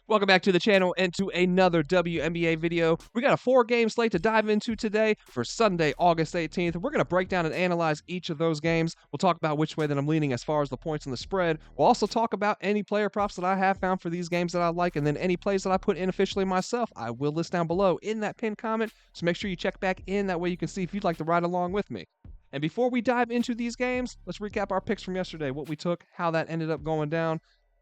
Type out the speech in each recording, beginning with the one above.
Welcome back to the channel and to another WNBA video. We got a 4-game slate to dive into today for Sunday, August 18th. We're going to break down and analyze each of those games. We'll talk about which way that I'm leaning as far as the points and the spread. We'll also talk about any player props that I have found for these games that I like, and then any plays that I put in officially myself, I will list down below in that pinned comment. So make sure you check back in. That way you can see if you'd like to ride along with me. And before we dive into these games, let's recap our picks from yesterday, what we took, how that ended up going down.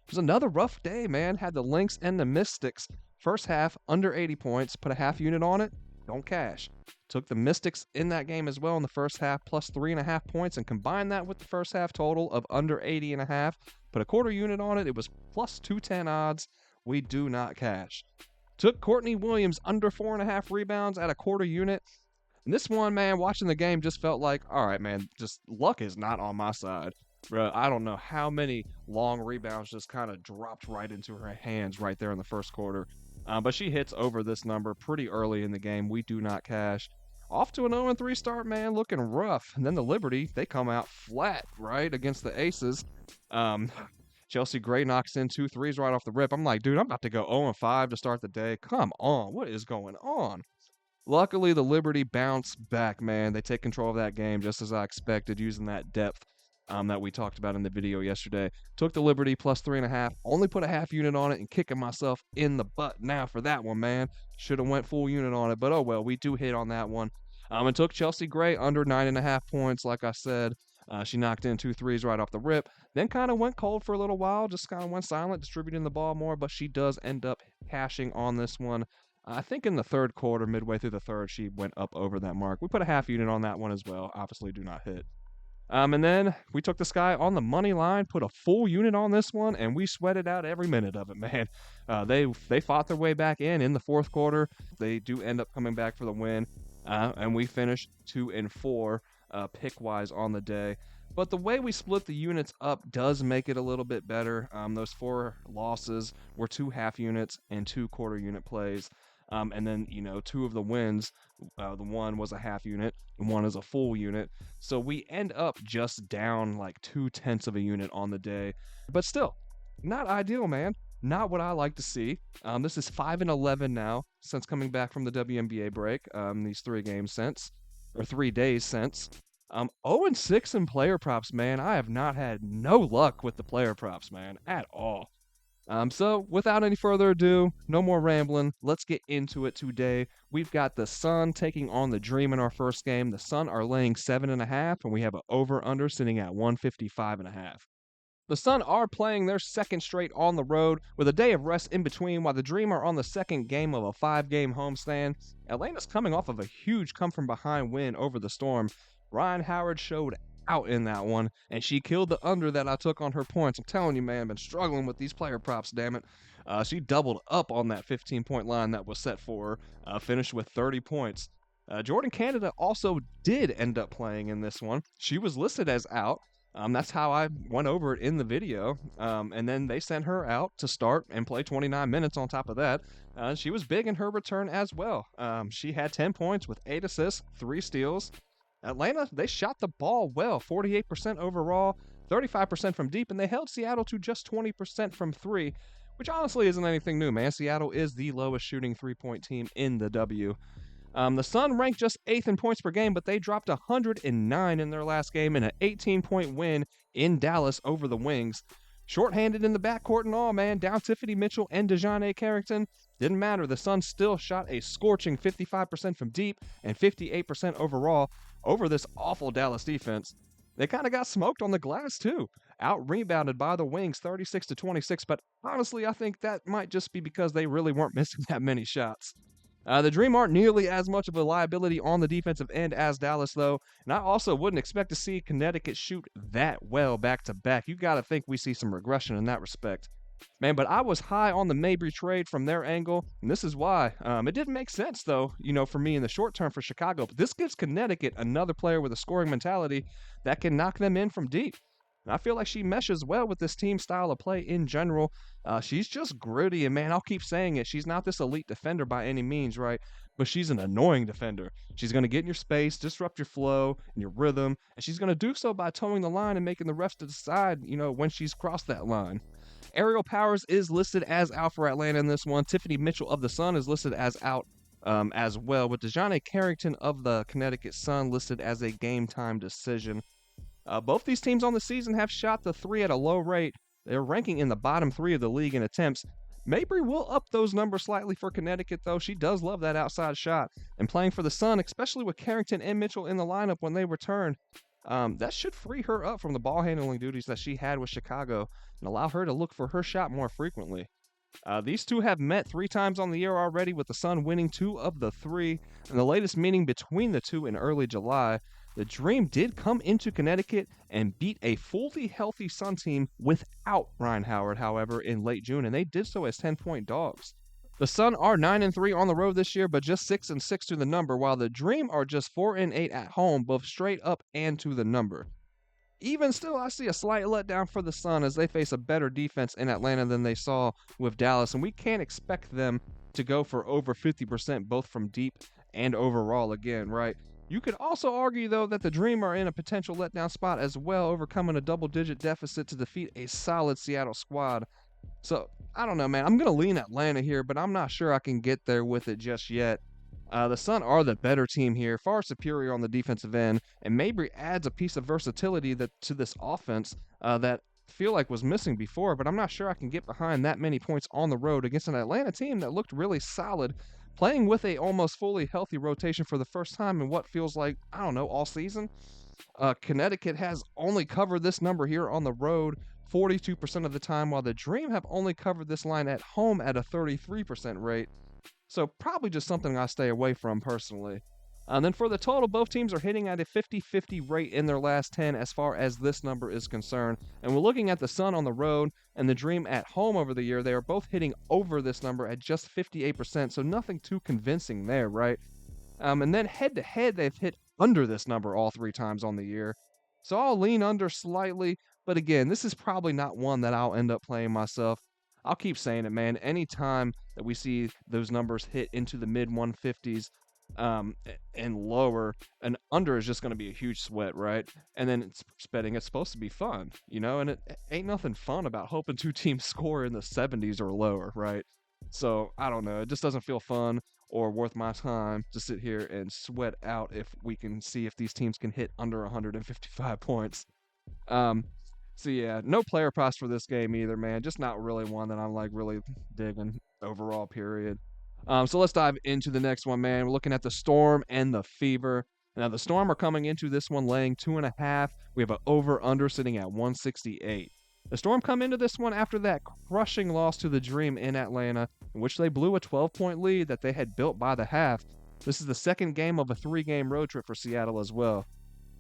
It was another rough day, man. Had the Lynx and the Mystics. First half, under 80 points. Put a half unit on it. Don't cash. Took the Mystics in that game as well in the first half, plus 3.5 points, and combined that with the first half total of under 80.5. Put a quarter unit on it. It was plus 210 odds. We do not cash. Took Courtney Williams under 4.5 rebounds at a quarter unit. And this one, man, watching the game just felt like, all right, man, just luck is not on my side. Bro, I don't know how many long rebounds just kind of dropped right into her hands right there in the first quarter. But she hits over this number pretty early in the game. We do not cash. Off to an 0-3 start, man, looking rough. And then the Liberty, they come out flat, right, against the Aces. Chelsea Gray knocks in 2 threes right off the rip. I'm like, dude, I'm about to go 0-5 to start the day. Come on, what is going on? Luckily, the Liberty bounced back, man. They take control of that game just as I expected, using that depth that we talked about in the video yesterday. Took the Liberty plus 3.5, only put a half unit on it, and kicking myself in the butt now for that one, man. Should have went full unit on it, but oh well, we do hit on that one. And took Chelsea Gray under 9.5 points, like I said. She knocked in 2 threes right off the rip, then kind of went cold for a little while, just kind of went silent, distributing the ball more, but she does end up cashing on this one. I think in the third quarter, midway through the third, she went up over that mark. We put a half unit on that one as well. Obviously do not hit. And then we took the Sky on the money line, put a full unit on this one, and we sweated out every minute of it, man. They fought their way back in the fourth quarter. They do end up coming back for the win, and we finished 2-4 pick-wise on the day. But the way we split the units up does make it a little bit better. Those 4 losses were 2 half units and 2 quarter unit plays. And then, 2 of the wins, the one was a half unit and one is a full unit. So we end up just down like 0.2 of a unit on the day. But still, not ideal, man. Not what I like to see. This is 5-11 now since coming back from the WNBA break. These 3 games since, or 3 days since. 0-6 in player props, man. I have not had no luck with the player props, man, at all. So without any further ado, no more rambling, let's get into it today. We've got the Sun taking on the Dream in our first game. The Sun are laying 7.5, and we have an over-under sitting at 155.5. The Sun are playing their second straight on the road with a day of rest in between, while the Dream are on the second game of a 5-game homestand. Atlanta's coming off of a huge come-from-behind win over the Storm. Ryan Howard showed out in that one, and she killed the under that I took on her points. I'm telling you, man, I've been struggling with these player props, damn it. She doubled up on that 15-point line that was set for her, finished with 30 points. Jordan Canada also did end up playing in this one. She was listed as out. That's how I went over it in the video. And then they sent her out to start and play 29 minutes on top of that. She was big in her return as well. She had 10 points with 8 assists, 3 steals. Atlanta, they shot the ball well, 48% overall, 35% from deep, and they held Seattle to just 20% from 3, which honestly isn't anything new, man. Seattle is the lowest shooting 3-point team in the W. The Sun ranked just 8th in points per game, but they dropped 109 in their last game in an 18-point win in Dallas over the Wings. Short-handed in the backcourt and all, man. Down Tiffany Mitchell and DeJounte Carrington. Didn't matter. The Sun still shot a scorching 55% from deep and 58% overall over this awful Dallas defense. They kind of got smoked on the glass, too. Out-rebounded by the Wings 36-26, but honestly, I think that might just be because they really weren't missing that many shots. The Dream aren't nearly as much of a liability on the defensive end as Dallas, though, and I also wouldn't expect to see Connecticut shoot that well back-to-back. You got to think we see some regression in that respect. Man, but I was high on the Mabry trade from their angle, and this is why. It didn't make sense, though, for me in the short term for Chicago, but this gives Connecticut another player with a scoring mentality that can knock them in from deep. And I feel like she meshes well with this team style of play in general. She's just gritty, and man, I'll keep saying it. She's not this elite defender by any means, right? But she's an annoying defender. She's going to get in your space, disrupt your flow and your rhythm, and she's going to do so by towing the line and making the refs to decide, when she's crossed that line. Ariel Powers is listed as out for Atlanta in this one. Tiffany Mitchell of the Sun is listed as out as well, with DeJounte Carrington of the Connecticut Sun listed as a game time decision. Both these teams on the season have shot the three at a low rate. They're ranking in the bottom three of the league in attempts. Mabry will up those numbers slightly for Connecticut, though. She does love that outside shot. And playing for the Sun, especially with Carrington and Mitchell in the lineup when they return, that should free her up from the ball handling duties that she had with Chicago and allow her to look for her shot more frequently. These two have met 3 times on the year already, with the Sun winning 2 of the 3. In the latest meeting between the two in early July, the Dream did come into Connecticut and beat a fully healthy Sun team without Ryan Howard, however, in late June, and they did so as 10-point dogs. The Sun are 9-3 on the road this year, but just 6-6 to the number, while the Dream are just 4-8 at home, both straight up and to the number. Even still, I see a slight letdown for the Sun as they face a better defense in Atlanta than they saw with Dallas, and we can't expect them to go for over 50% both from deep and overall again, right? You could also argue, though, that the Dream are in a potential letdown spot as well, overcoming a double-digit deficit to defeat a solid Seattle squad. So, I don't know, man. I'm going to lean Atlanta here, but I'm not sure I can get there with it just yet. The Sun are the better team here, far superior on the defensive end, and Mabry adds a piece of versatility to this offense that I feel like was missing before, but I'm not sure I can get behind that many points on the road against an Atlanta team that looked really solid, playing with a almost fully healthy rotation for the first time in what feels like, I don't know, all season. Connecticut has only covered this number here on the road 42% of the time, while the Dream have only covered this line at home at a 33% rate. So probably just something I stay away from personally. And then for the total, both teams are hitting at a 50-50 rate in their last 10 as far as this number is concerned. And we're looking at the Sun on the road and the Dream at home over the year. They are both hitting over this number at just 58%, so nothing too convincing there, right? And then head-to-head, they've hit under this number all 3 times on the year. So I'll lean under slightly, but again, this is probably not one that I'll end up playing myself. I'll keep saying it, man. Anytime that we see those numbers hit into the mid-150s and lower, an under is just going to be a huge sweat, right? And then betting, it's supposed to be fun, you know? And it ain't nothing fun about hoping 2 teams score in the 70s or lower, right? So, I don't know. It just doesn't feel fun or worth my time to sit here and sweat out if we can see if these teams can hit under 155 points. So yeah, no player props for this game either, man. Just not really one that I'm like really digging overall, period. So let's dive into the next one, man. We're looking at the Storm and the Fever. Now the Storm are coming into this one laying 2.5. We have an over/under sitting at 168. The Storm come into this one after that crushing loss to the Dream in Atlanta, in which they blew a 12-point lead that they had built by the half. This is the second game of a 3-game road trip for Seattle as well.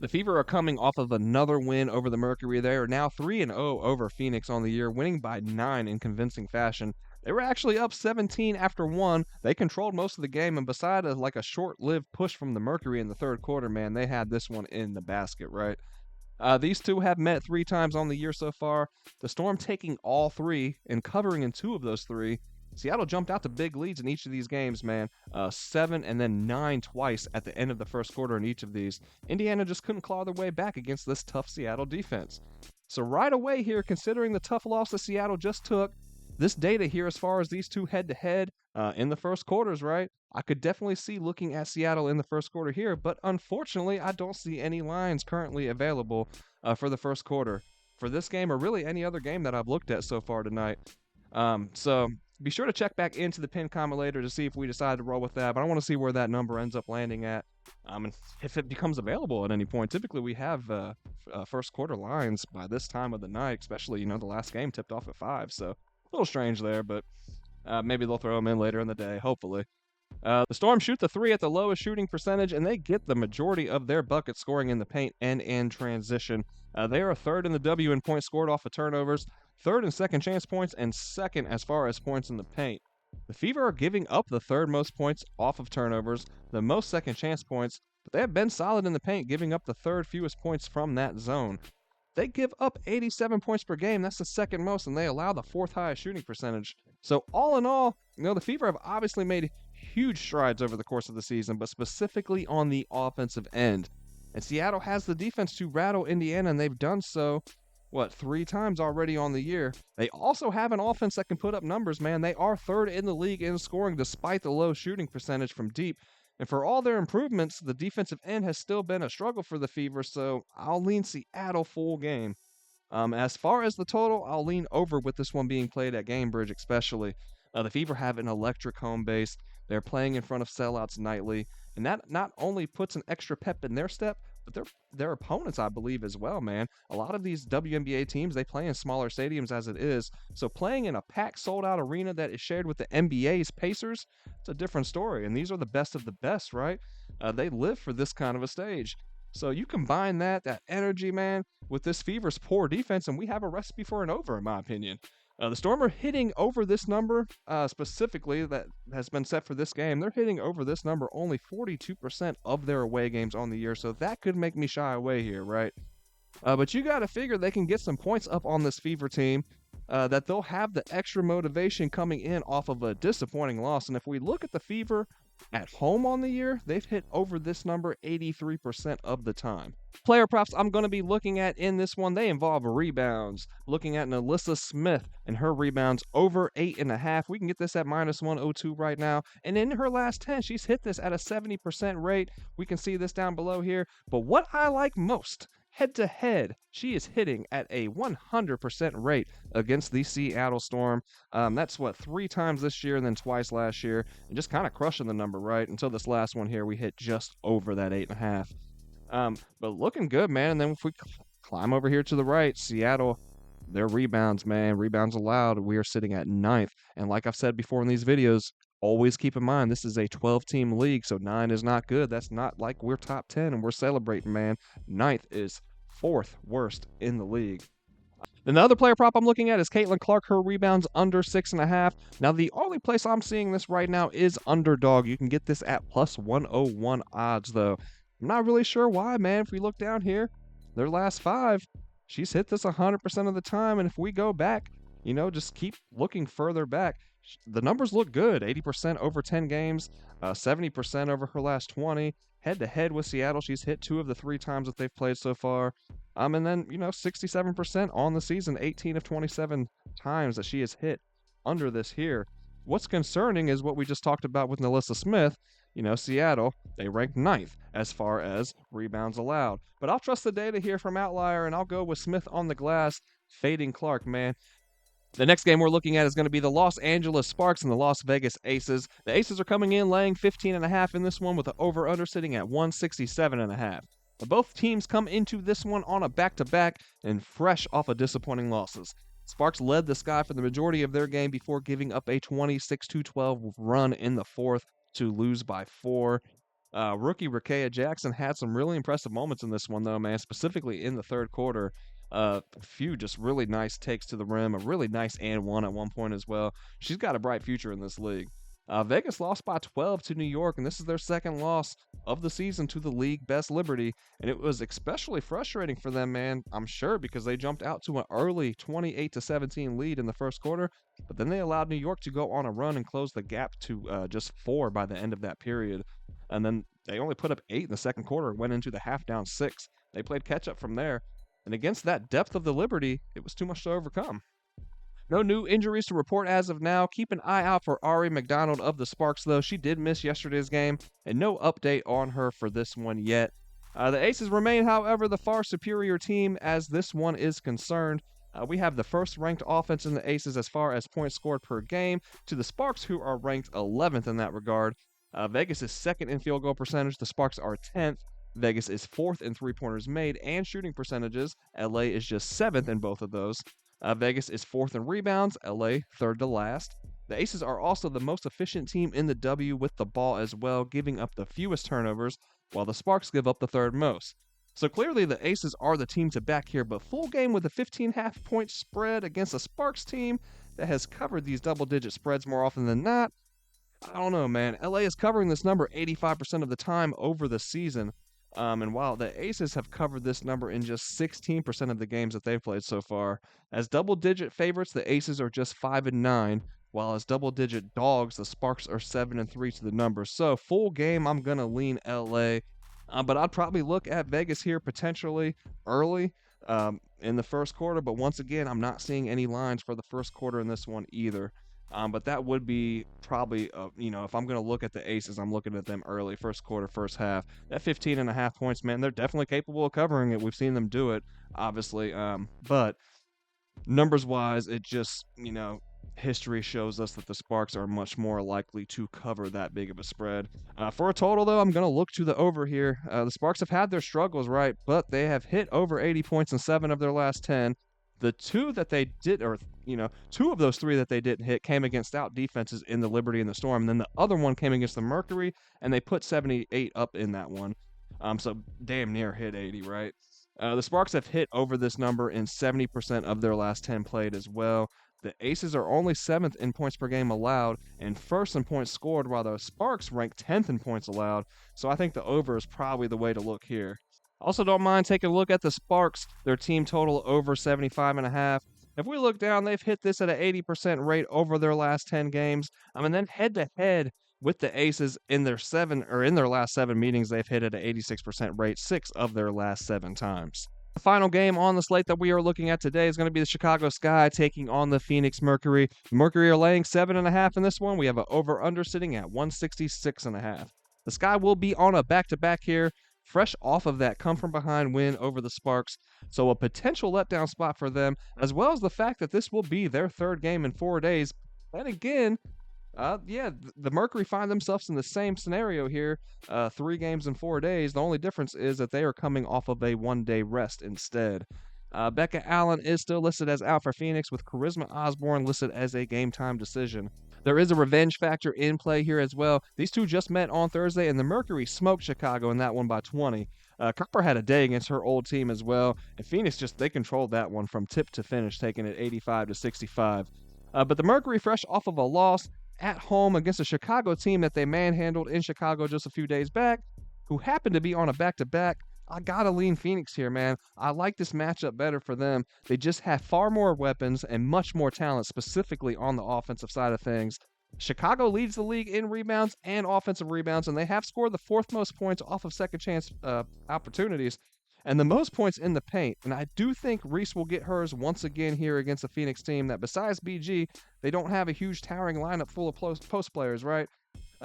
The Fever are coming off of another win over the Mercury. They are now 3-0 over Phoenix on the year, winning by 9 in convincing fashion. They were actually up 17 after 1. They controlled most of the game, and besides a short-lived push from the Mercury in the third quarter, man, they had this one in the basket, right? These two have met 3 times on the year so far. The Storm taking all 3 and covering in 2 of those 3. Seattle jumped out to big leads in each of these games, man. 7 and then 9 twice at the end of the first quarter in each of these. Indiana just couldn't claw their way back against this tough Seattle defense. So right away here, considering the tough loss that Seattle just took, this data here as far as these two head-to-head in the first quarters, right? I could definitely see looking at Seattle in the first quarter here, but unfortunately, I don't see any lines currently available for the first quarter for this game or really any other game that I've looked at so far tonight. So be sure to check back into the pin comment later to see if we decide to roll with that, but I want to see where that number ends up landing at. And if it becomes available at any point. Typically we have first quarter lines by this time of the night, especially, the last game tipped off at 5, so a little strange there, but maybe they'll throw them in later in the day, hopefully. The Storm shoot the 3 at the lowest shooting percentage, and they get the majority of their buckets scoring in the paint and in transition. They are 3rd in the W in points scored off of turnovers, 3rd in second chance points, and 2nd as far as points in the paint. The Fever are giving up the 3rd most points off of turnovers, the most second chance points, but they have been solid in the paint, giving up the 3rd fewest points from that zone. They give up 87 points per game. That's the 2nd most, and they allow the 4th highest shooting percentage. So all in all, the Fever have obviously made huge strides over the course of the season, but specifically on the offensive end. And Seattle has the defense to rattle Indiana, and they've done so 3 times already on the year. They also have an offense that can put up numbers, man. They are third in the league in scoring despite the low shooting percentage from deep. And for all their improvements, the defensive end has still been a struggle for the Fever, so I'll lean Seattle full game. As far as the total, I'll lean over with this one being played at Gamebridge, especially. The Fever have an electric home base. They're playing in front of sellouts nightly, and that not only puts an extra pep in their step, but their opponents, I believe, as well, man. A lot of these WNBA teams, they play in smaller stadiums as it is, so playing in a packed, sold-out arena that is shared with the NBA's Pacers, it's a different story, and these are the best of the best, right? They live for this kind of a stage. So you combine that energy, man, with this Fever's poor defense, and we have a recipe for an over, in my opinion. The Storm are hitting over this number, specifically, that has been set for this game. They're hitting over this number only 42% of their away games on the year, so that could make me shy away here, right? But you got to figure they can get some points up on this Fever team, that they'll have the extra motivation coming in off of a disappointing loss. And if we look at the Fever at home on the year, they've hit over this number 83% of the time. Player props I'm going to be looking at in this one, they involve rebounds. Looking at Alyssa Smith and her rebounds over 8.5. We can get this at -102 right now. And in her last 10, she's hit this at a 70% rate. We can see this down below here. But what I like most, head-to-head, she is hitting at a 100% rate against the Seattle Storm. That's 3 times this year and then twice last year, and just kind of crushing the number, right? Until this last one here, we hit just over that 8.5. But looking good, man. And then if we climb over here to the right, Seattle, their rebounds, man, rebounds allowed, we are sitting at 9th. And like I've said before in these videos, always keep in mind, this is a 12-team league, so 9 is not good. That's not like we're top 10 and we're celebrating, man. 9th is 4th worst in the league. Then the other player prop I'm looking at is Caitlin Clark. Her rebounds under 6.5. Now, the only place I'm seeing this right now is underdog. You can get this at +101 odds, though. I'm not really sure why, man. If we look down here, their last 5, she's hit this 100% of the time. And if we go back, just keep looking further back, the numbers look good. 80% over 10 games, 70% over her last 20. Head-to-head with Seattle, she's hit 2 of the 3 times that they've played so far. And then, 67% on the season, 18 of 27 times that she has hit under this here. What's concerning is what we just talked about with Alyssa Smith. Seattle, they ranked 9th as far as rebounds allowed. But I'll trust the data here from Outlier, and I'll go with Smith on the glass, fading Clark, man. The next game we're looking at is going to be the Los Angeles Sparks and the Las Vegas Aces. The Aces are coming in laying 15.5 in this one with the over-under sitting at 167.5. Both teams come into this one on a back-to-back and fresh off of disappointing losses. Sparks led the Sky for the majority of their game before giving up a 26-12 run in the 4th to lose by 4. Rookie Rakea Jackson had some really impressive moments in this one, though, man, specifically in the 3rd quarter. A few just really nice takes to the rim, a really nice and one at one point as well. She's got a bright future in this league. Vegas lost by 12 to New York, and this is their 2nd loss of the season to the league best Liberty, and it was especially frustrating for them, man, I'm sure, because they jumped out to an early 28-17 lead in the 1st quarter, but then they allowed New York to go on a run and close the gap to just 4 by the end of that period. And then they only put up 8 in the 2nd quarter and went into the half down 6. They played catch-up from there. And against that depth of the Liberty, it was too much to overcome. No new injuries to report as of now. Keep an eye out for Ari McDonald of the Sparks, though. She did miss yesterday's game, and no update on her for this one yet. The Aces remain, however, the far superior team as this one is concerned. We have the 1st-ranked offense in the Aces as far as points scored per game to the Sparks, who are ranked 11th in that regard. Vegas is 2nd in field goal percentage. The Sparks are 10th. Vegas is 4th in 3-pointers made and shooting percentages. LA is just 7th in both of those. Vegas is 4th in rebounds. LA 3rd to last. The Aces are also the most efficient team in the W with the ball as well, giving up the fewest turnovers, while the Sparks give up the 3rd most. So clearly the Aces are the team to back here, but full game with a 15.5-point spread against a Sparks team that has covered these double-digit spreads more often than not. I don't know, man. LA is covering this number 85% of the time over the season. And while the Aces have covered this number in just 16% of the games that they've played so far, as double-digit favorites, the Aces are just 5-9, while as double-digit dogs, the Sparks are 7-3 to the number. So full game, I'm gonna lean LA, but I'd probably look at Vegas here potentially early. in the first quarter. But once again, I'm not seeing any lines for the first quarter in this one either. But that would be probably, if I'm going to look at the aces, I'm looking at them early, first quarter, first half. That 15.5 points, man, they're definitely capable of covering it. We've seen them do it, obviously. But numbers wise, it just, history shows us that the Sparks are much more likely to cover that big of a spread. For a total, though, I'm going to look to the over here. The Sparks have had their struggles, right? But they have hit over 80 points in 7 of their last 10. The two that they did, or, two of those 3 that they didn't hit came against stout defenses in the Liberty and the Storm. And then the other one came against the Mercury, and they put 78 up in that one. So damn near hit 80, right? The Sparks have hit over this number in 70% of their last 10 played as well. The Aces are only 7th in points per game allowed and 1st in points scored, while the Sparks rank 10th in points allowed. So I think the over is probably the way to look here. Also, don't mind taking a look at the Sparks, their team total over 75.5. If we look down, they've hit this at an 80% rate over their last 10 games. And then head to head with the Aces in their last 7 meetings, they've hit at an 86% rate 6 of their last 7 times. The final game on the slate that we are looking at today is going to be the Chicago Sky taking on the Phoenix Mercury. Mercury are laying 7.5 in this one. We have an over-under sitting at 166.5. The Sky will be on a back-to-back here, fresh off of that come-from-behind win over the Sparks, so a potential letdown spot for them, as well as the fact that this will be their 3rd game in 4 days. And again, the Mercury find themselves in the same scenario here, 3 games in 4 days. The only difference is that they are coming off of a 1-day rest instead. Becca Allen is still listed as out for Phoenix, with Charisma Osborne listed as a game-time decision. There is a revenge factor in play here as well. These two just met on Thursday, and the Mercury smoked Chicago in that one by 20. Copper had a day against her old team as well, and Phoenix they controlled that one from tip to finish, taking it 85-65. But the Mercury, fresh off of a loss at home against a Chicago team that they manhandled in Chicago just a few days back, who happened to be on a back-to-back, I gotta lean Phoenix here, man. I like this matchup better for them. They just have far more weapons and much more talent, specifically on the offensive side of things. Chicago leads the league in rebounds and offensive rebounds, and they have scored the 4th most points off of second chance opportunities and the most points in the paint. And I do think Reese will get hers once again here against a Phoenix team that, besides BG, they don't have a huge towering lineup full of post players, right?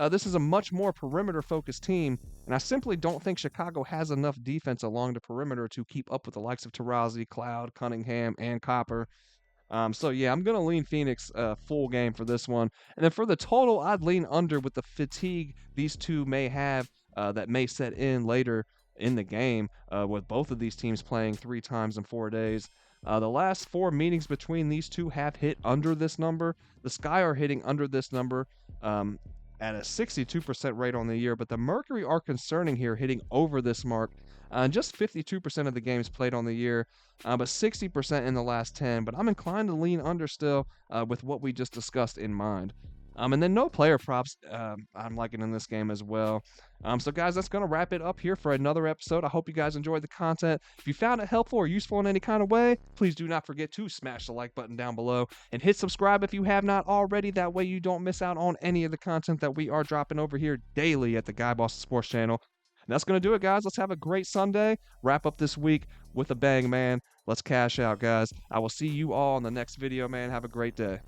This is a much more perimeter-focused team, and I simply don't think Chicago has enough defense along the perimeter to keep up with the likes of Taurasi, Cloud, Cunningham, and Copper. I'm going to lean Phoenix full game for this one. And then for the total, I'd lean under with the fatigue these two may have that may set in later in the game with both of these teams playing 3 times in 4 days. The last 4 meetings between these two have hit under this number. The Sky are hitting under this number at a 62% rate on the year, but the Mercury are concerning here, hitting over this mark. Just 52% of the games played on the year, but 60% in the last 10. But I'm inclined to lean under still with what we just discussed in mind. And then no player props I'm liking in this game as well. So guys, that's going to wrap it up here for another episode. I hope you guys enjoyed the content. If you found it helpful or useful in any kind of way, please do not forget to smash the like button down below and hit subscribe if you have not already. That way you don't miss out on any of the content that we are dropping over here daily at the Guy Boss Sports channel. And that's going to do it, guys. Let's have a great Sunday. Wrap up this week with a bang, man. Let's cash out, guys. I will see you all in the next video, man. Have a great day.